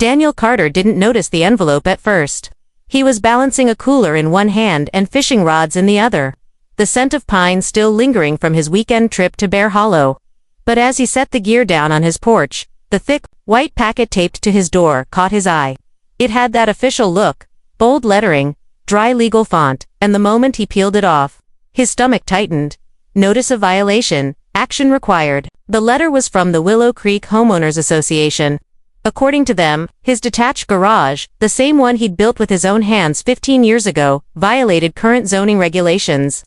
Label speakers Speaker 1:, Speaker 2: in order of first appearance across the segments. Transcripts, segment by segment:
Speaker 1: Daniel Carter didn't notice the envelope at first. He was balancing a cooler in one hand and fishing rods in the other, the scent of pine still lingering from his weekend trip to Bear Hollow. But as he set the gear down on his porch, the thick, white packet taped to his door caught his eye. It had that official look, bold lettering, dry legal font, and the moment he peeled it off, his stomach tightened. Notice of violation, action required. The letter was from the Willow Creek Homeowners Association. According to them, his detached garage, the same one he'd built with his own hands 15 years ago, violated current zoning regulations.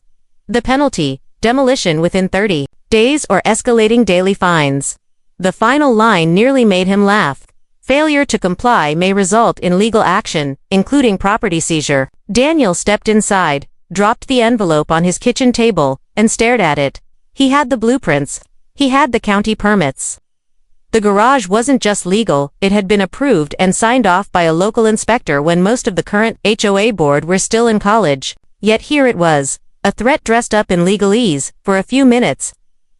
Speaker 1: The penalty, demolition within 30 days or escalating daily fines. The final line nearly made him laugh. Failure to comply may result in legal action, including property seizure. Daniel stepped inside, dropped the envelope on his kitchen table, and stared at it. He had the blueprints. He had the county permits. The garage wasn't just legal, it had been approved and signed off by a local inspector when most of the current HOA board were still in college. Yet here it was, a threat dressed up in legalese. For a few minutes,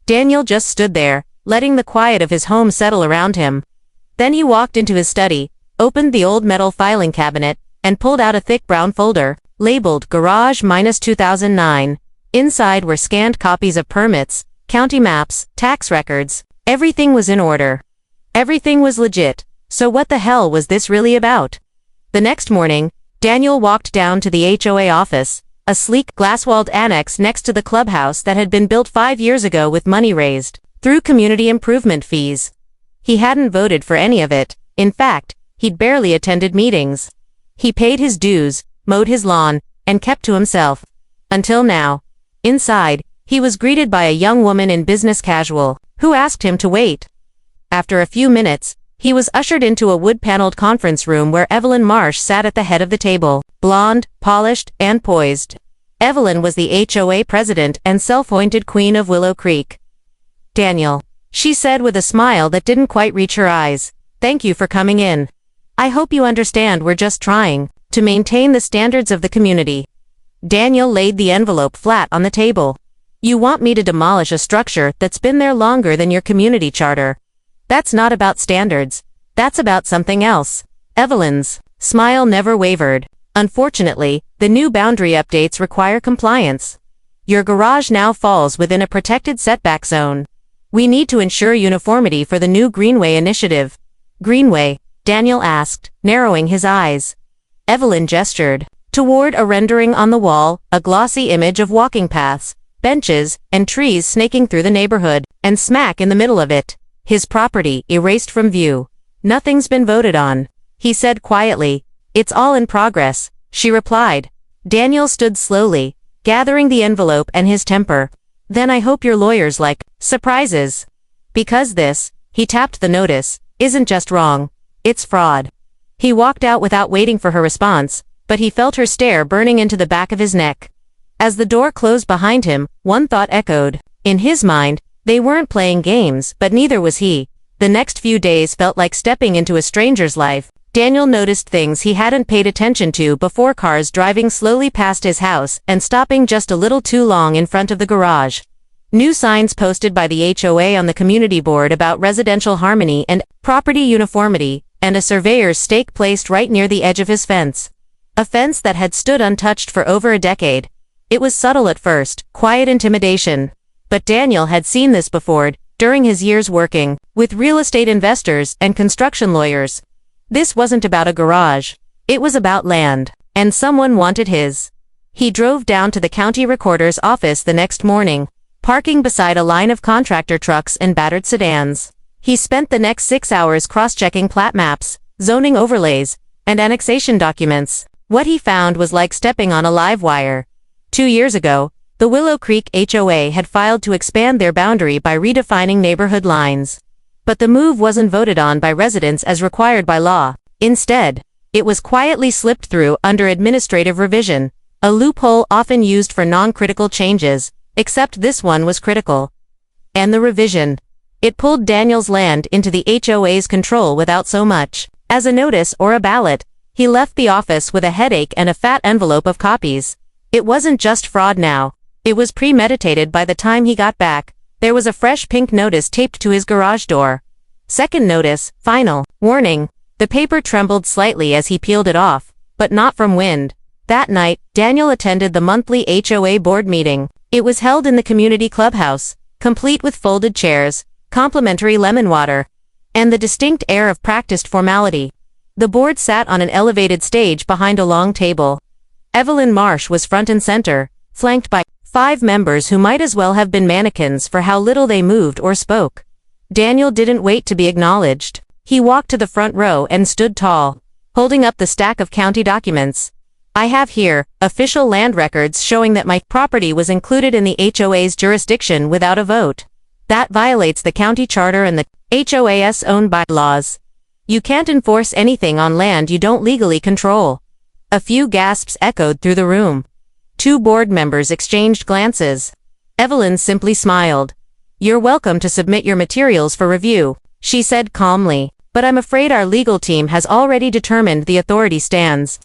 Speaker 1: Daniel just stood there, letting the quiet of his home settle around him. Then he walked into his study, opened the old metal filing cabinet, and pulled out a thick brown folder, labeled Garage-2009. Inside were scanned copies of permits, county maps, tax records. Everything was in order. Everything was legit. So what the hell was this really about? The next morning, Daniel walked down to the HOA office, a sleek, glass-walled annex next to the clubhouse that had been built 5 years ago with money raised through community improvement fees. He hadn't voted for any of it. In fact, he'd barely attended meetings. He paid his dues, mowed his lawn, and kept to himself. Until now. Inside, he was greeted by a young woman in business casual, who asked him to wait. After a few minutes, he was ushered into a wood-paneled conference room where Evelyn Marsh sat at the head of the table, blonde, polished, and poised. Evelyn was the HOA president and self-appointed queen of Willow Creek. "Daniel," she said with a smile that didn't quite reach her eyes, "thank you for coming in. I hope you understand we're just trying to maintain the standards of the community." Daniel laid the envelope flat on the table. "You want me to demolish a structure that's been there longer than your community charter? That's not about standards. That's about something else." Evelyn's smile never wavered. "Unfortunately, the new boundary updates require compliance. Your garage now falls within a protected setback zone. We need to ensure uniformity for the new Greenway initiative." "Greenway?" Daniel asked, narrowing his eyes. Evelyn gestured toward a rendering on the wall, a glossy image of walking paths, benches, and trees snaking through the neighborhood, and smack in the middle of it, his property erased from view. "Nothing's been voted on," he said quietly. "It's all in progress," she replied. Daniel stood slowly, gathering the envelope and his temper. "Then I hope your lawyers like surprises. Because this," he tapped the notice, "isn't just wrong. It's fraud." He walked out without waiting for her response, but he felt her stare burning into the back of his neck. As the door closed behind him, one thought echoed. In his mind, they weren't playing games, but neither was he. The next few days felt like stepping into a stranger's life. Daniel noticed things he hadn't paid attention to before: cars driving slowly past his house and stopping just a little too long in front of the garage. New signs posted by the HOA on the community board about residential harmony and property uniformity, and a surveyor's stake placed right near the edge of his fence. A fence that had stood untouched for over a decade. It was subtle at first, quiet intimidation. But Daniel had seen this before, during his years working with real estate investors and construction lawyers. This wasn't about a garage. It was about land, and someone wanted his. He drove down to the county recorder's office the next morning, parking beside a line of contractor trucks and battered sedans. He spent the next 6 hours cross-checking plat maps, zoning overlays, and annexation documents. What he found was like stepping on a live wire. 2 years ago, the Willow Creek HOA had filed to expand their boundary by redefining neighborhood lines. But the move wasn't voted on by residents as required by law. Instead, it was quietly slipped through under administrative revision, a loophole often used for non-critical changes, except this one was critical. And the revision. It pulled Daniel's land into the HOA's control without so much as a notice or a ballot. He left the office with a headache and a fat envelope of copies. It wasn't just fraud now. It was premeditated. By the time he got back, there was a fresh pink notice taped to his garage door. Second notice, final, warning. The paper trembled slightly as he peeled it off, but not from wind. That night, Daniel attended the monthly HOA board meeting. It was held in the community clubhouse, complete with folded chairs, complimentary lemon water, and the distinct air of practiced formality. The board sat on an elevated stage behind a long table. Evelyn Marsh was front and center, flanked by 5 members who might as well have been mannequins for how little they moved or spoke. Daniel didn't wait to be acknowledged. He walked to the front row and stood tall, holding up the stack of county documents. I have here official land records showing that my property was included in the HOA's jurisdiction without a vote. That violates the county charter and the HOA's own bylaws. You can't enforce anything on land you don't legally control. A few gasps echoed through the room. 2 board members exchanged glances. Evelyn simply smiled. You're welcome to submit your materials for review, she said calmly, but I'm afraid our legal team has already determined the authority stands.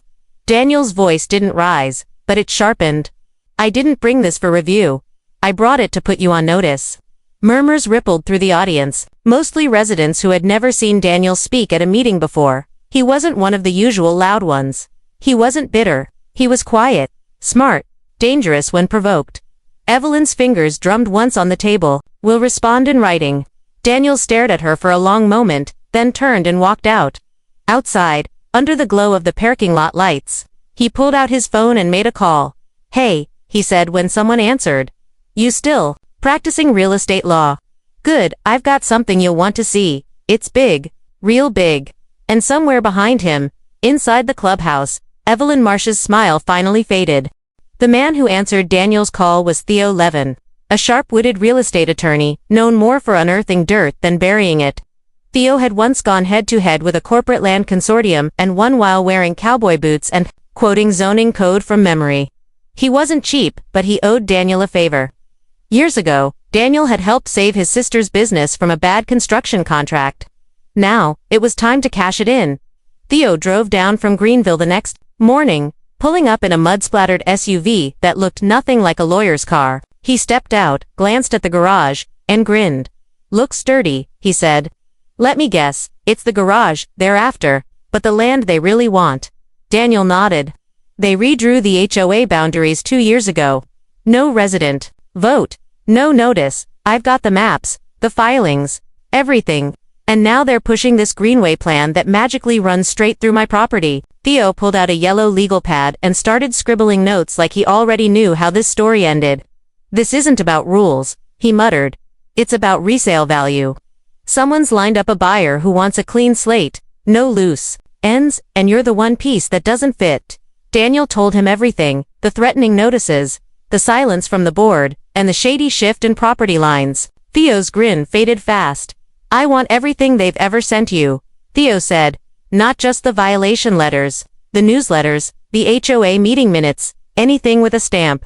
Speaker 1: Daniel's voice didn't rise, but it sharpened. I didn't bring this for review. I brought it to put you on notice. Murmurs rippled through the audience, mostly residents who had never seen Daniel speak at a meeting before. He wasn't one of the usual loud ones. He wasn't bitter. He was quiet, smart, dangerous when provoked. Evelyn's fingers drummed once on the table. Will respond in writing. Daniel stared at her for a long moment, then turned and walked out. Outside, under the glow of the parking lot lights, he pulled out his phone and made a call. Hey, he said when someone answered. You still practicing real estate law? Good, I've got something you'll want to see. It's big, real big. And somewhere behind him, inside the clubhouse, Evelyn Marsh's smile finally faded. The man who answered Daniel's call was Theo Levin, a sharp-witted real estate attorney, known more for unearthing dirt than burying it. Theo had once gone head-to-head with a corporate land consortium and won while wearing cowboy boots and quoting zoning code from memory. He wasn't cheap, but he owed Daniel a favor. Years ago, Daniel had helped save his sister's business from a bad construction contract. Now, it was time to cash it in. Theo drove down from Greenville the next morning, pulling up in a mud-splattered SUV that looked nothing like a lawyer's car. He stepped out, glanced at the garage, and grinned. Looks sturdy, he said. Let me guess, it's the garage they're after, but the land they really want. Daniel nodded. They redrew the HOA boundaries 2 years ago. No resident vote, no notice. I've got the maps, the filings, everything. And now they're pushing this greenway plan that magically runs straight through my property. Theo pulled out a yellow legal pad and started scribbling notes like he already knew how this story ended. This isn't about rules, he muttered. It's about resale value. Someone's lined up a buyer who wants a clean slate, no loose ends, and you're the one piece that doesn't fit. Daniel told him everything, the threatening notices, the silence from the board, and the shady shift in property lines. Theo's grin faded fast. I want everything they've ever sent you, Theo said. Not just the violation letters, the newsletters, the HOA meeting minutes, anything with a stamp.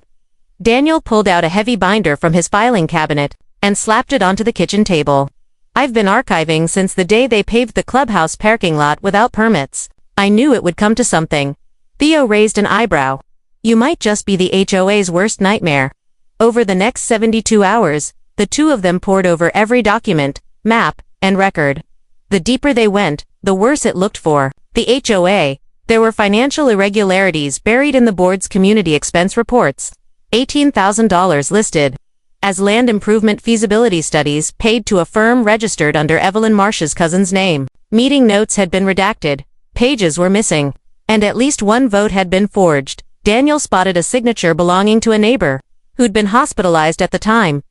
Speaker 1: Daniel pulled out a heavy binder from his filing cabinet and slapped it onto the kitchen table. I've been archiving since the day they paved the clubhouse parking lot without permits. I knew it would come to something. Theo raised an eyebrow. You might just be the HOA's worst nightmare. Over the next 72 hours, the two of them pored over every document, map, and record. The deeper they went, the worse it looked for the HOA. There were financial irregularities buried in the board's community expense reports. $18,000 listed as land improvement feasibility studies paid to a firm registered under Evelyn Marsh's cousin's name. Meeting notes had been redacted, pages were missing, and at least one vote had been forged. Daniel spotted a signature belonging to a neighbor who'd been hospitalized at the time.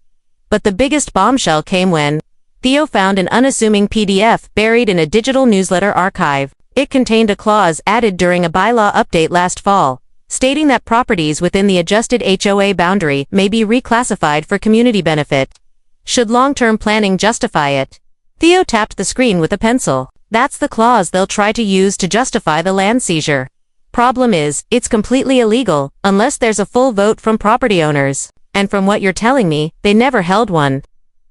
Speaker 1: But the biggest bombshell came when Theo found an unassuming PDF buried in a digital newsletter archive. It contained a clause added during a bylaw update last fall, stating that properties within the adjusted HOA boundary may be reclassified for community benefit, should long-term planning justify it. Theo tapped the screen with a pencil. That's the clause they'll try to use to justify the land seizure. Problem is, it's completely illegal, unless there's a full vote from property owners. And from what you're telling me, they never held one.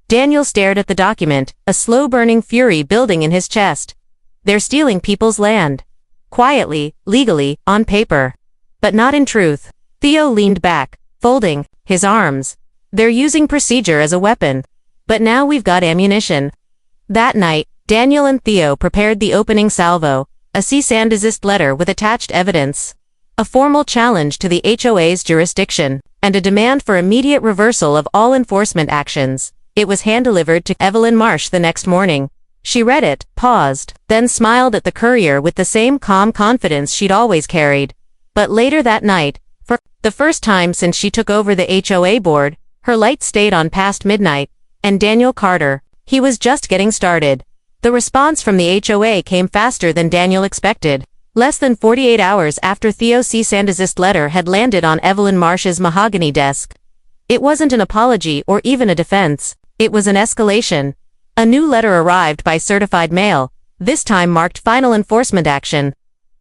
Speaker 1: Daniel stared at the document, a slow-burning fury building in his chest. They're stealing people's land. Quietly, legally, on paper. But not in truth. Theo leaned back, folding his arms. They're using procedure as a weapon. But now we've got ammunition. That night, Daniel and Theo prepared the opening salvo, a cease and desist letter with attached evidence, a formal challenge to the HOA's jurisdiction, and a demand for immediate reversal of all enforcement actions. It was hand-delivered to Evelyn Marsh the next morning. She read it, paused, then smiled at the courier with the same calm confidence she'd always carried. But later that night, for the first time since she took over the HOA board, her lights stayed on past midnight, and Daniel Carter, he was just getting started. The response from the HOA came faster than Daniel expected. Less than 48 hours after Theo's cease and desist letter had landed on Evelyn Marsh's mahogany desk. It wasn't an apology or even a defense. It was an escalation. A new letter arrived by certified mail, this time marked final enforcement action.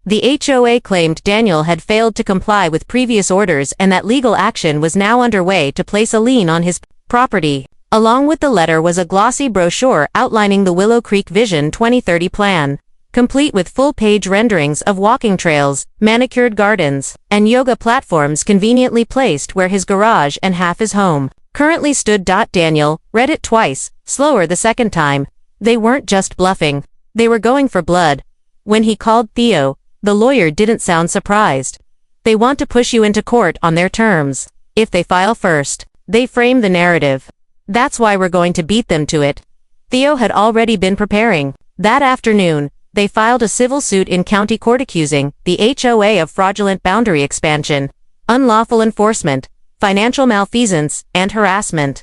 Speaker 1: The HOA claimed Daniel had failed to comply with previous orders and that legal action was now underway to place a lien on his property. Along with the letter was a glossy brochure outlining the Willow Creek Vision 2030 plan, complete with full-page renderings of walking trails, manicured gardens, and yoga platforms conveniently placed where his garage and half his home currently stood. Daniel read it twice, slower the second time. They weren't just bluffing. They were going for blood. When he called Theo, the lawyer didn't sound surprised. They want to push you into court on their terms. If they file first, they frame the narrative. That's why we're going to beat them to it. Theo had already been preparing. That afternoon, they filed a civil suit in county court accusing the HOA of fraudulent boundary expansion, unlawful enforcement, financial malfeasance, and harassment.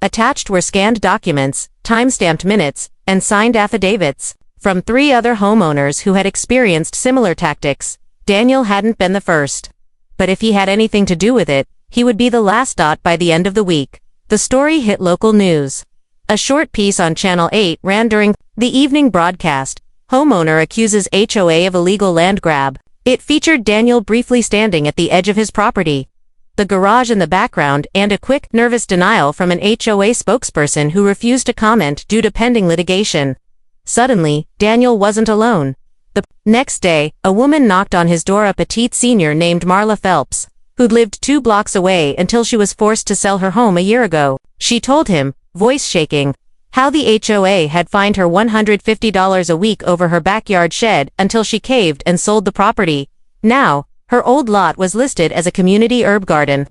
Speaker 1: Attached were scanned documents, time-stamped minutes, and signed affidavits from 3 other homeowners who had experienced similar tactics. Daniel hadn't been the first. But if he had anything to do with it, he would be the last. By the end of the week, the story hit local news. A short piece on Channel 8 ran during the evening broadcast. Homeowner accuses HOA of illegal land grab. It featured Daniel briefly standing at the edge of his property, the garage in the background, and a quick, nervous denial from an HOA spokesperson who refused to comment due to pending litigation. Suddenly, Daniel wasn't alone. The next day, a woman knocked on his door, a petite senior named Marla Phelps, who'd lived 2 blocks away until she was forced to sell her home a year ago. She told him, voice shaking, how the HOA had fined her $150 a week over her backyard shed until she caved and sold the property. Now, her old lot was listed as a community herb garden.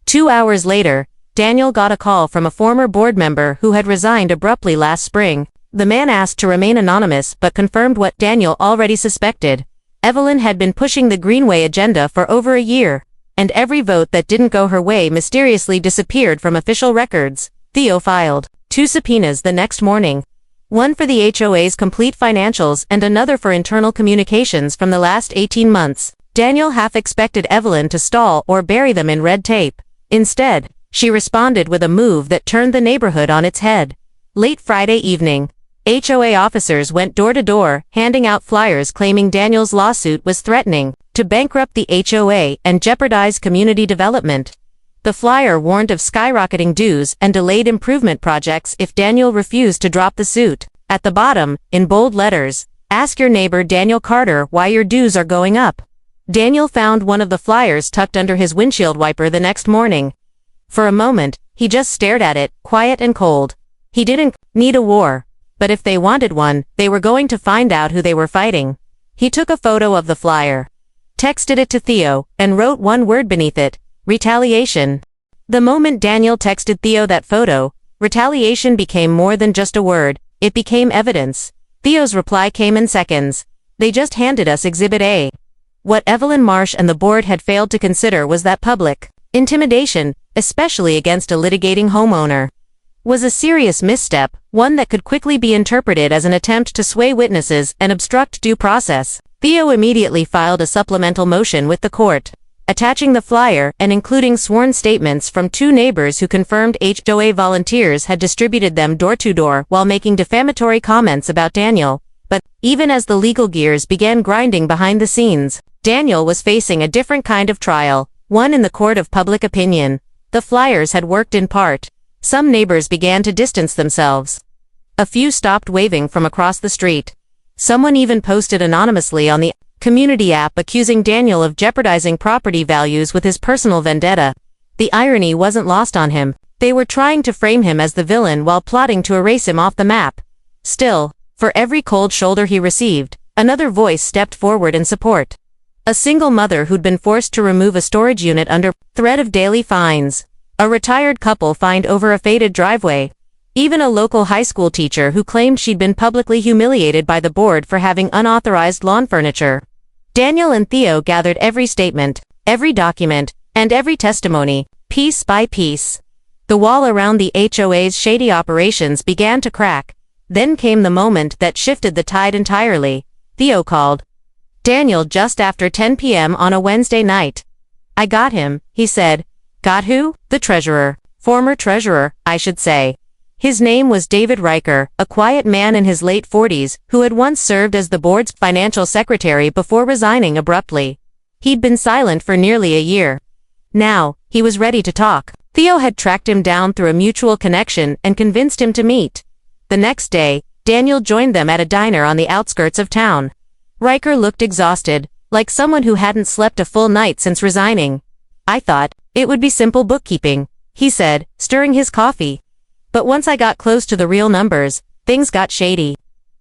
Speaker 1: 2 hours later, Daniel got a call from a former board member who had resigned abruptly last spring. The man asked to remain anonymous but confirmed what Daniel already suspected. Evelyn had been pushing the Greenway agenda for over a year, and every vote that didn't go her way mysteriously disappeared from official records. Theo filed 2 subpoenas the next morning. One for the HOA's complete financials and another for internal communications from the last 18 months. Daniel half expected Evelyn to stall or bury them in red tape. Instead, she responded with a move that turned the neighborhood on its head. Late Friday evening, HOA officers went door to door, handing out flyers claiming Daniel's lawsuit was threatening to bankrupt the HOA and jeopardize community development. The flyer warned of skyrocketing dues and delayed improvement projects if Daniel refused to drop the suit. At the bottom, in bold letters, ask your neighbor Daniel Carter why your dues are going up. Daniel found one of the flyers tucked under his windshield wiper the next morning. For a moment, he just stared at it, quiet and cold. He didn't need a war, but if they wanted one, they were going to find out who they were fighting. He took a photo of the flyer, texted it to Theo, and wrote one word beneath it: retaliation. The moment Daniel texted Theo that photo, retaliation became more than just a word, it became evidence. Theo's reply came in seconds. They just handed us Exhibit A. What Evelyn Marsh and the board had failed to consider was that public intimidation, especially against a litigating homeowner, was a serious misstep, one that could quickly be interpreted as an attempt to sway witnesses and obstruct due process. Theo immediately filed a supplemental motion with the court, attaching the flyer and including sworn statements from 2 neighbors who confirmed HOA volunteers had distributed them door to door while making defamatory comments about Daniel. But even as the legal gears began grinding behind the scenes, Daniel was facing a different kind of trial, one in the court of public opinion. The flyers had worked in part. Some neighbors began to distance themselves. A few stopped waving from across the street. Someone even posted anonymously on the community app accusing Daniel of jeopardizing property values with his personal vendetta. The irony wasn't lost on him. They were trying to frame him as the villain while plotting to erase him off the map. Still, For every cold shoulder he received, another voice stepped forward in support. A single mother who'd been forced to remove a storage unit under threat of daily fines. A retired couple fined over a faded driveway. Even a local high school teacher who claimed she'd been publicly humiliated by the board for having unauthorized lawn furniture. Daniel and Theo gathered every statement, every document, and every testimony, piece by piece. The wall around the HOA's shady operations began to crack. Then came the moment that shifted the tide entirely. Theo called Daniel just after 10 p.m. on a Wednesday night. "I got him," he said. "Got who?" "The treasurer. Former treasurer, I should say." His name was David Riker, a quiet man in his late 40s who had once served as the board's financial secretary before resigning abruptly. He'd been silent for nearly a year. Now, he was ready to talk. Theo had tracked him down through a mutual connection and convinced him to meet. The next day, Daniel joined them at a diner on the outskirts of town. Riker looked exhausted, like someone who hadn't slept a full night since resigning. "I thought it would be simple bookkeeping," he said, stirring his coffee. "But once I got close to the real numbers, things got shady.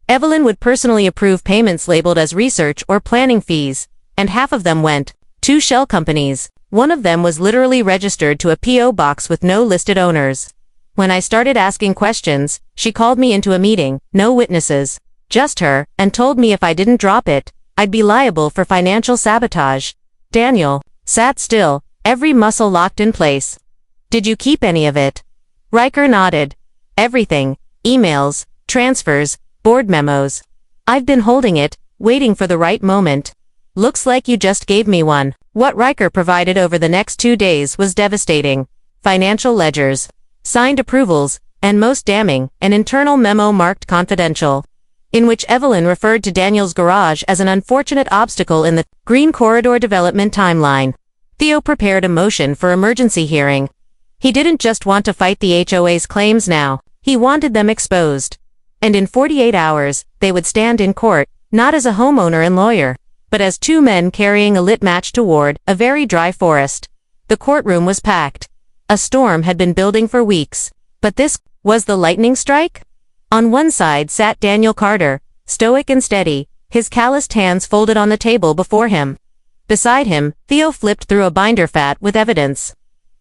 Speaker 1: Evelyn would personally approve payments labeled as research or planning fees, and half of them went to shell companies. One of them was literally registered to a P.O. box with no listed owners. When I started asking questions, she called me into a meeting, no witnesses, just her, and told me if I didn't drop it, I'd be liable for financial sabotage." Daniel sat still, every muscle locked in place. "Did you keep any of it?" Riker nodded. "Everything. Emails, transfers, board memos. I've been holding it, waiting for the right moment." "Looks like you just gave me one." What Riker provided over the next 2 days was devastating. Financial ledgers, signed approvals, and most damning, an internal memo marked confidential, in which Evelyn referred to Daniel's garage as an unfortunate obstacle in the Green Corridor development timeline. Theo prepared a motion for emergency hearing. He didn't just want to fight the HOA's claims now, he wanted them exposed. And in 48 hours, they would stand in court, not as a homeowner and lawyer, but as two men carrying a lit match toward a very dry forest. The courtroom was packed. A storm had been building for weeks, but this was the lightning strike? On one side sat Daniel Carter, stoic and steady, his calloused hands folded on the table before him. Beside him, Theo flipped through a binder fat with evidence.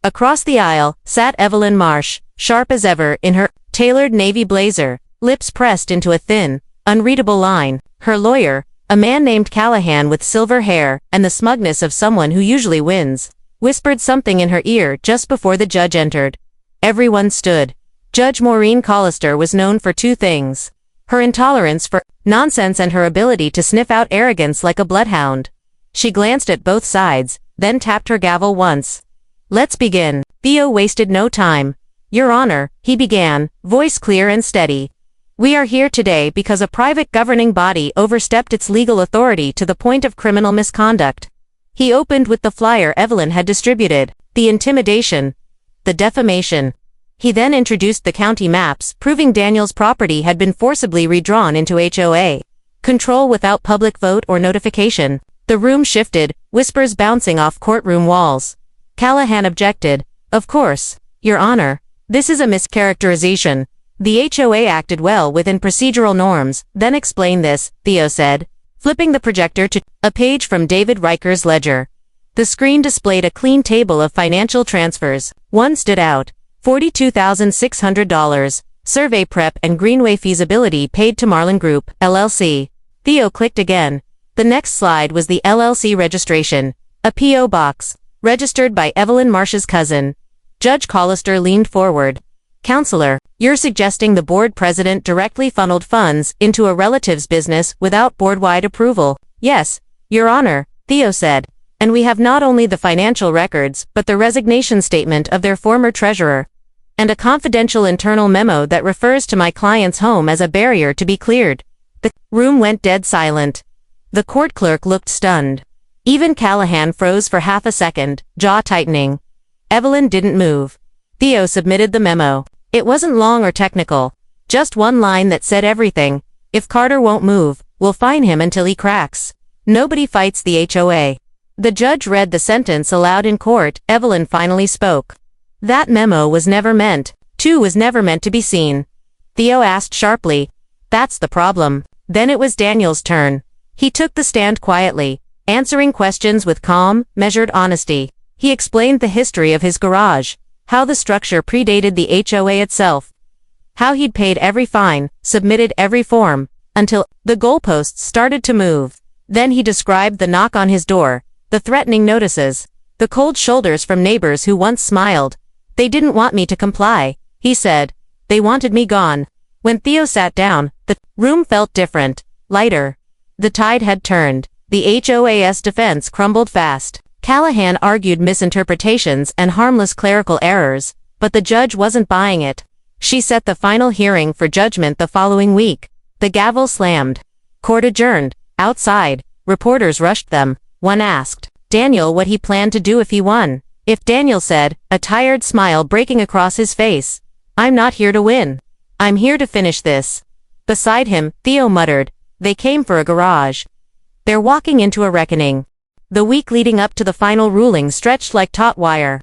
Speaker 1: Across the aisle sat Evelyn Marsh, sharp as ever in her tailored navy blazer, lips pressed into a thin, unreadable line. Her lawyer, a man named Callahan with silver hair and the smugness of someone who usually wins, whispered something in her ear just before the judge entered. Everyone stood. Judge Maureen Collister was known for two things: her intolerance for nonsense and her ability to sniff out arrogance like a bloodhound. She glanced at both sides, then tapped her gavel once. "Let's begin." Theo wasted no time. "Your Honor," he began, voice clear and steady. "We are here today because a private governing body overstepped its legal authority to the point of criminal misconduct." He opened with the flyer Evelyn had distributed, the intimidation, the defamation. He then introduced the county maps, proving Daniel's property had been forcibly redrawn into HOA control without public vote or notification. The room shifted, whispers bouncing off courtroom walls. Callahan objected. "Of course, Your Honor, this is a mischaracterization. The HOA acted well within procedural norms." "Then explain this," Theo said, flipping the projector to a page from David Riker's ledger. The screen displayed a clean table of financial transfers. One stood out: $42,600, survey prep and greenway feasibility paid to Marlin Group, LLC. Theo clicked again. The next slide was the LLC registration, a P.O. box, registered by Evelyn Marsh's cousin. Judge Collister leaned forward. "Counselor, you're suggesting the board president directly funneled funds into a relative's business without board-wide approval?" "Yes, Your Honor," Theo said. "And we have not only the financial records, but the resignation statement of their former treasurer, and a confidential internal memo that refers to my client's home as a barrier to be cleared." The room went dead silent. The court clerk looked stunned. Even Callahan froze for half a second, jaw tightening. Evelyn didn't move. Theo submitted the memo. It wasn't long or technical. Just one line that said everything. "If Carter won't move, we'll fine him until he cracks. Nobody fights the HOA." The judge read the sentence aloud in court. Evelyn finally spoke. "That memo was never meant to be seen." Theo asked sharply, That's the problem. Then it was Daniel's turn. He took the stand quietly, answering questions with calm, measured honesty. He explained the history of his garage, how the structure predated the HOA itself, how he'd paid every fine, submitted every form, until the goalposts started to move. Then he described the knock on his door, the threatening notices, the cold shoulders from neighbors who once smiled. They didn't want me to comply, he said. They wanted me gone. When Theo sat down, the room felt different, lighter. The tide had turned. The HOA's defense crumbled fast. Callahan argued misinterpretations and harmless clerical errors, but the judge wasn't buying it. She set the final hearing for judgment the following week. The gavel slammed. Court adjourned. Outside, reporters rushed them. One asked Daniel what he planned to do if he won. If Daniel said, a tired smile breaking across his face, "I'm not here to win. I'm here to finish this." Beside him, Theo muttered, "They came for a garage. They're walking into a reckoning." The week leading up to the final ruling stretched like taut wire.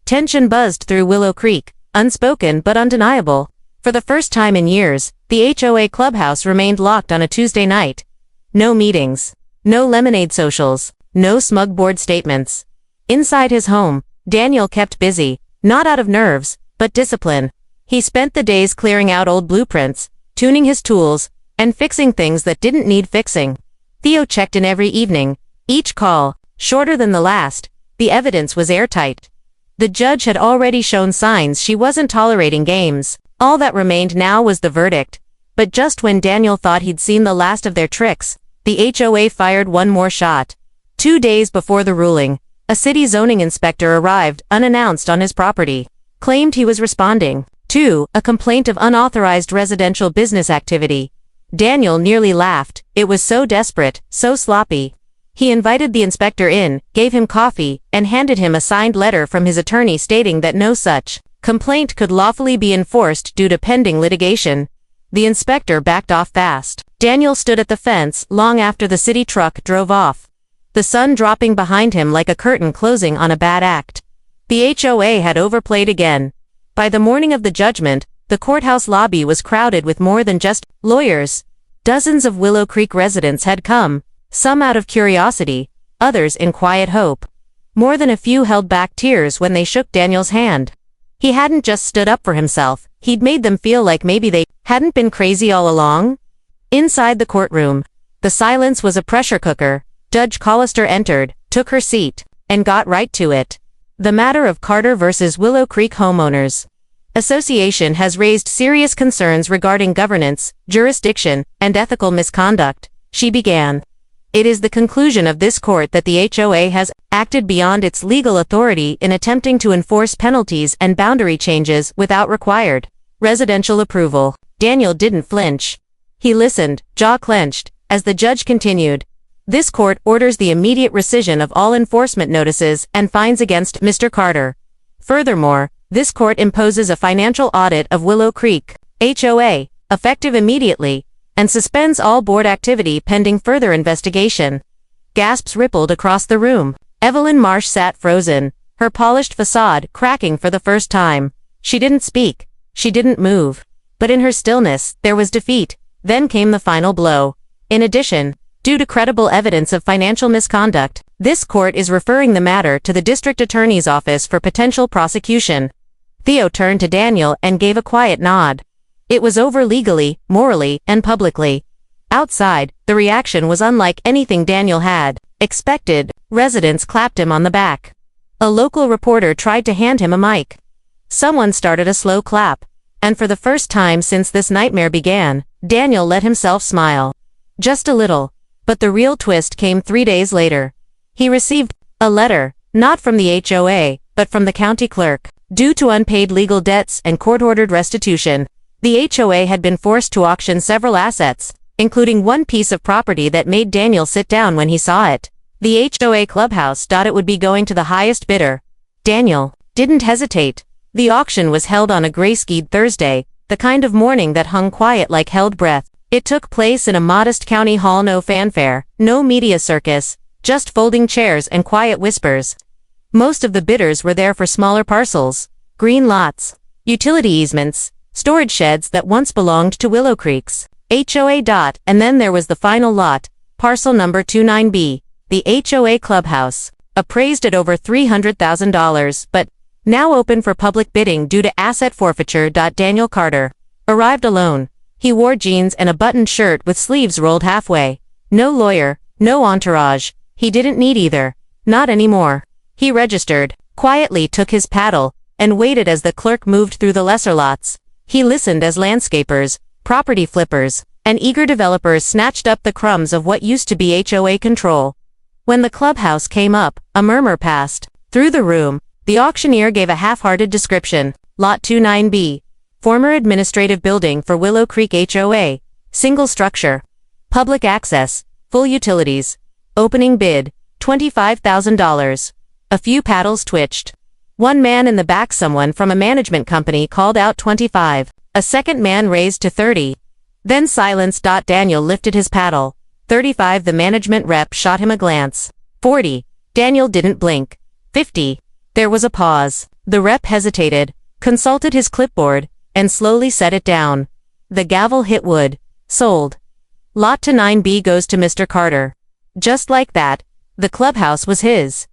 Speaker 1: Tension buzzed through Willow Creek, unspoken but undeniable. For the first time in years, the HOA clubhouse remained locked on a Tuesday night. No meetings. No lemonade socials. No smug board statements. Inside his home, Daniel kept busy, not out of nerves, but discipline. He spent the days clearing out old blueprints, tuning his tools, and fixing things that didn't need fixing. Theo checked in every evening. Each call, shorter than the last, the evidence was airtight. The judge had already shown signs she wasn't tolerating games. All that remained now was the verdict. But just when Daniel thought he'd seen the last of their tricks, the HOA fired one more shot. 2 days before the ruling, a city zoning inspector arrived unannounced on his property, claimed he was responding to a complaint of unauthorized residential business activity. Daniel nearly laughed. It was so desperate, so sloppy. He invited the inspector in, gave him coffee, and handed him a signed letter from his attorney stating that no such complaint could lawfully be enforced due to pending litigation. The inspector backed off fast. Daniel stood at the fence long after the city truck drove off, the sun dropping behind him like a curtain closing on a bad act. The HOA had overplayed again. By the morning of the judgment, the courthouse lobby was crowded with more than just lawyers. Dozens of Willow Creek residents had come, some out of curiosity, others in quiet hope. More than a few held back tears when they shook Daniel's hand. He hadn't just stood up for himself, he'd made them feel like maybe they hadn't been crazy all along. Inside the courtroom, the silence was a pressure cooker. Judge Collister entered, took her seat, and got right to it. The matter of Carter versus Willow Creek Homeowners Association has raised serious concerns regarding governance, jurisdiction, and ethical misconduct, she began. It is the conclusion of this court that the HOA has acted beyond its legal authority in attempting to enforce penalties and boundary changes without required residential approval. Daniel didn't flinch. He listened, jaw clenched, as the judge continued. This court orders the immediate rescission of all enforcement notices and fines against Mr. Carter. Furthermore, this court imposes a financial audit of Willow Creek HOA, effective immediately, and suspends all board activity pending further investigation. Gasps rippled across the room. Evelyn Marsh sat frozen, her polished facade cracking for the first time. She didn't speak. She didn't move. But in her stillness, there was defeat. Then came the final blow. In addition, due to credible evidence of financial misconduct, this court is referring the matter to the district attorney's office for potential prosecution. Theo turned to Daniel and gave a quiet nod. It was over legally, morally, and publicly. Outside, the reaction was unlike anything Daniel had expected. Residents clapped him on the back. A local reporter tried to hand him a mic. Someone started a slow clap. And for the first time since this nightmare began, Daniel let himself smile. Just a little. But the real twist came 3 days later. He received a letter, not from the HOA, but from the county clerk. Due to unpaid legal debts and court-ordered restitution, the HOA had been forced to auction several assets, including one piece of property that made Daniel sit down when he saw it. The HOA clubhouse thought it would be going to the highest bidder. Daniel didn't hesitate. The auction was held on a gray-skied Thursday, the kind of morning that hung quiet like held breath. It took place in a modest county hall. No fanfare, no media circus, just folding chairs and quiet whispers. Most of the bidders were there for smaller parcels, green lots, utility easements, storage sheds that once belonged to Willow Creeks. HOA. And then there was the final lot, parcel number 29B, the HOA clubhouse, appraised at over $300,000, but now open for public bidding due to asset forfeiture. Daniel Carter arrived alone. He wore jeans and a buttoned shirt with sleeves rolled halfway. No lawyer, no entourage. He didn't need either. Not anymore. He registered, quietly took his paddle, and waited as the clerk moved through the lesser lots. He listened as landscapers, property flippers, and eager developers snatched up the crumbs of what used to be HOA control. When the clubhouse came up, a murmur passed through the room. The auctioneer gave a half-hearted description. Lot 29B. Former administrative building for Willow Creek HOA. Single structure. Public access. Full utilities. Opening bid. $25,000. A few paddles twitched. One man in the back, someone from a management company, called out 25. A second man raised to 30. Then silence. Daniel lifted his paddle. 35. The management rep shot him a glance. 40. Daniel didn't blink. 50. There was a pause. The rep hesitated, consulted his clipboard, and slowly set it down. The gavel hit wood. Sold. Lot 29B goes to Mr. Carter. Just like that, the clubhouse was his.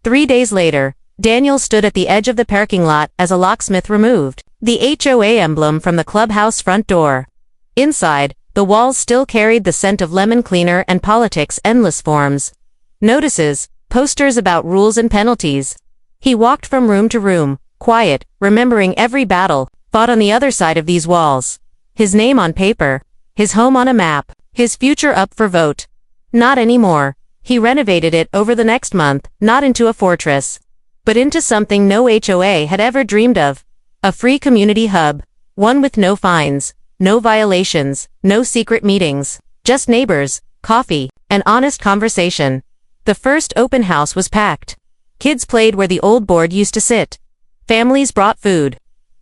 Speaker 1: 3 days later, Daniel stood at the edge of the parking lot as a locksmith removed the HOA emblem from the clubhouse front door. Inside, the walls still carried the scent of lemon cleaner and politics. Endless forms, notices, posters about rules and penalties. He walked from room to room, quiet, remembering every battle fought on the other side of these walls. His name on paper, his home on a map, his future up for vote. Not anymore. He renovated it over the next month, not into a fortress, but into something no HOA had ever dreamed of. A free community hub, one with no fines, no violations, no secret meetings, just neighbors, coffee, and honest conversation. The first open house was packed. Kids played where the old board used to sit. Families brought food.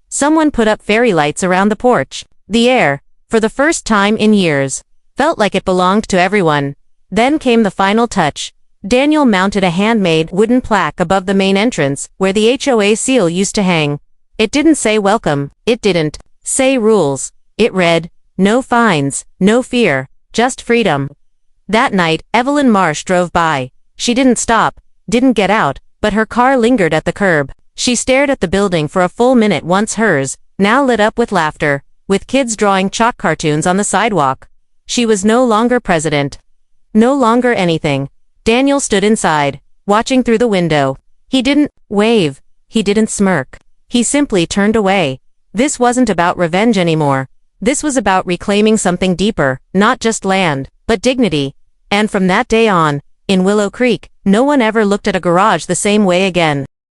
Speaker 1: Someone put up fairy lights around the porch. The air, for the first time in years, felt like it belonged to everyone. Then came the final touch. Daniel mounted a handmade wooden plaque above the main entrance, where the HOA seal used to hang. It didn't say welcome. It didn't say rules. It read, no fines, no fear, just freedom. That night, Evelyn Marsh drove by. She didn't stop, didn't get out, but her car lingered at the curb. She stared at the building for a full minute, once hers, now lit up with laughter, with kids drawing chalk cartoons on the sidewalk. She was no longer president. No longer anything. Daniel stood inside, watching through the window. He didn't wave. He didn't smirk. He simply turned away. This wasn't about revenge anymore. This was about reclaiming something deeper, not just land, but dignity. And from that day on, in Willow Creek, no one ever looked at a garage the same way again.